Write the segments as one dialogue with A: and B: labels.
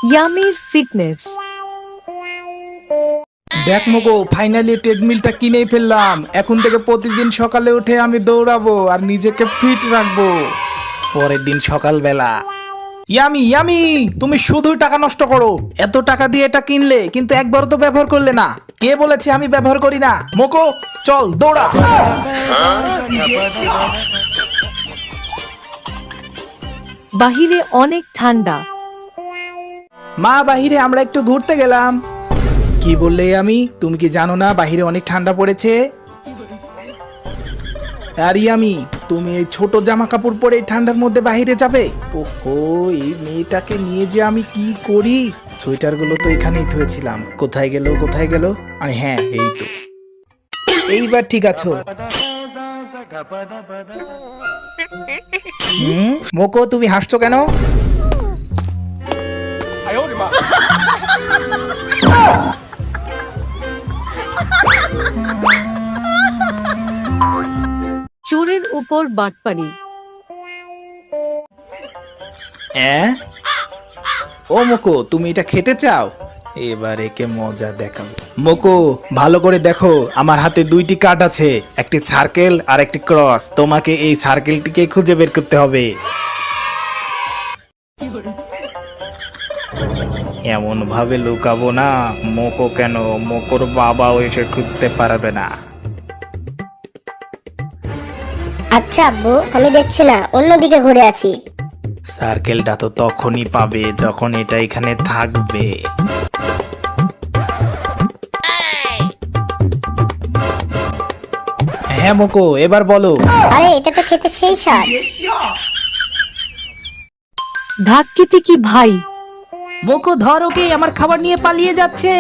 A: ইয়ামির fitness.
B: দেখ মোকো, finally ট্রেডমিলটা কিনেই ফেললাম। এখন থেকে প্রতিদিন সকালে উঠে আমি দৌড়াবো আর নিজেকে ফিট রাখবো। পরের দিন সকালবেলা, ইয়ামি ইয়ামি, তুমি শুধু টাকা নষ্ট করো। এত টাকা দিয়ে এটা কিনলে, কিন্তু একবারও তো ব্যবহার করলে না। কে বলেছে আমি ব্যবহার করি না? মোকো চল দৌড়া।
A: বাহিরে অনেক ঠান্ডা।
B: মা, বাহিরে আমরা একটু ঘুরতে গেলাম। কি বললে আমি? তুমি কি জানো না বাহিরে অনেক ঠান্ডা পড়েছে? আর ইয়ামি, তুমি এই ছোট জামা কাপড় পরে এই ঠান্ডার মধ্যে বাহিরে যাবে? ওহো, এই মেয়েটাকে নিয়ে যে আমি কি করি। সোয়েটার গুলো তো এখানেই থুয়েছিলাম। কোথায় গেল কোথায় গেল? আরে হ্যাঁ, এই তো। এইবার ঠিক আছো? মোকো, তুমি হাসছো কেন?
A: চোরের উপর বাটপাড়ি।
B: ও মোকো, তুমি এটা খেতে চাও? এবার একে মজা দেখাও। মোকো, ভালো করে দেখো, আমার হাতে দুইটি কার্ড আছে, একটি সার্কেল আর একটি ক্রস। তোমাকে এই সার্কেলটিকে খুঁজে বের করতে হবে। এমন ভাবে লুকাবো না, মোকো কেন, মোকোর বাবাও এসে খুঁজতে পারবে না।
C: আচ্ছা আব্বু, আমি দেখছি না, অন্যদিকে ঘুরে আছি।
B: সার্কেলটা তো তখনই পাবে যখন এটা এখানে থাকবে। হ্যাঁ মোকো, এবার বলো।
C: আরে এটা তো খেতে সেই স্বাদ।
A: ধাক্কিতে কি ভাই?
B: মোকো ধর ওকে, আমার খাবার নিয়ে পালিয়ে যাচ্ছে।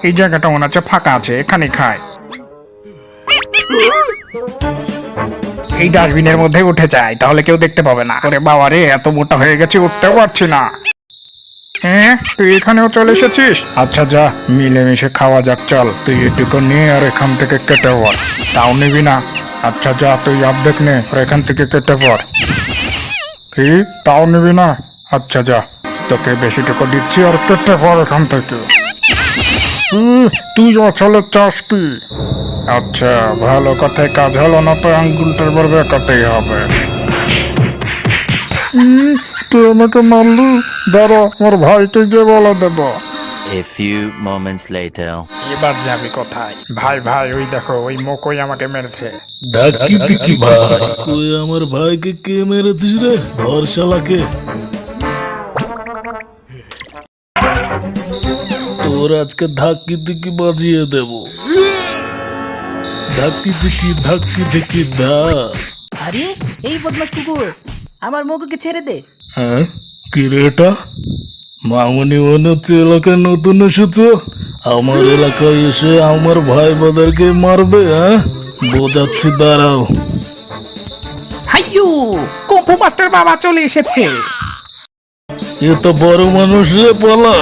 D: এই জায়গাটা মনে হচ্ছে ফাঁকা আছে, এখানে খায়। এই ডাস্টবিনের মধ্যে উঠে যায়, তাহলে কেউ দেখতে পাবে না। ওরে বাবা রে, এত মোটা হয়ে গেছে, উঠতেও পারছি না। হ্যাঁ, তুই এখানেও চলে এসেছিস? আচ্ছা যা, মিলেমিশে খাওয়া যাক। চল, তুই এটুকু নিয়ে আর এখান থেকে কেটে পড়। তাও নিবি না? আচ্ছা যা, তুই অর্ধেক নে আর এখান থেকে কেটে পড়। কি, তাও নিবি না? আচ্ছা যা, তোকে বেশিটুকু দিচ্ছি, আর কেটে পড় এখান থেকে। তুই আসলে চাস কি? আচ্ছা, ভালো কথায় কাজ হলো না তো আঙ্গুলটা এবার বেঁকাতেই হবে। তুই আমাকে মারলি? দাঁড়া, আমার ভাইকে গিয়ে বলে দেব।
E: A few moments later.
D: এবার যাবে কোথায়? ভাই ভাই, ওই দেখো, ওই মোকই আমাকে মেরেছে।
F: ধাক্কি দিকি ভাই, কই আমার ভাইকে কে মেরেছিস রে? ধর শালাকে। তোর আজকে ধাক্কি দিকি বাজিয়ে দেব। ধাক্কি দিকি দা।
B: আরে এই বদমাশ কুকুর, আমার মোকোকে ছেড়ে দে।
F: হ্যাঁ, কি রে এটা? মামনি মনে হচ্ছে এলাকায় নতুন এসেছো। আমার এলাকায় এসে আমার ভাই বাদারকে মারবে? হ্যাঁ, বোঝাচ্ছি, দাঁড়াও।
B: হাইয়ু, কুম্ফু মাস্টার বাবা চলে এসেছে।
F: এ তো বড় মানুষ রে, পালা।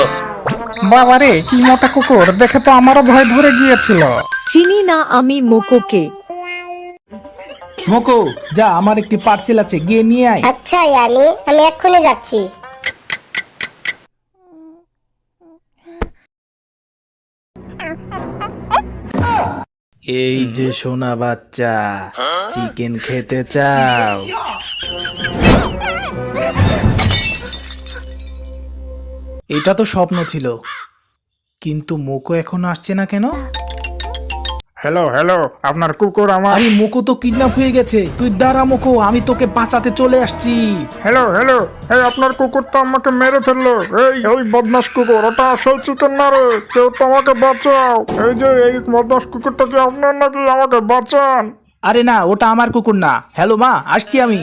D: বাবা রে, কি মোটা কুকুর, দেখে তো আমারও ভয় ধরে গিয়েছিল।
A: চিনি না আমি মোকোকে।
B: মোকো যা, আমার একটি পার্সেল আছে, গিয়ে নিয়ে আয়।
C: আচ্ছা আমি এক্ষুনি যাচ্ছি।
B: এই যে সোনা বাচ্চা, চিকেন খেতে চাও? এটা তো স্বপ্ন ছিল, কিন্তু মোকো এখনো আসছে না কেন?
D: হ্যালো হ্যালো, আপনার কুকুর আমার।
B: আরে মোকো তো কিডন্যাপ হয়ে গেছে। তুই দাঁড়া মোকো, আমি তোকে বাঁচাতে চলে আসছি।
D: হ্যালো হ্যালো, এই আপনার কুকুর তো আমাকে মেরে ফেললো। এই ওই বদমাস কুকুর, ওটা আসল চিকেন না রে, কেউ তো আমাকে বাঁচাও। এই যে এই বদমাস কুকুরটা কি আপনার নাকি? আমাকে বাঁচান।
B: আরে না, ওটা আমার কুকুর না। হ্যালো মা, আসছি আমি।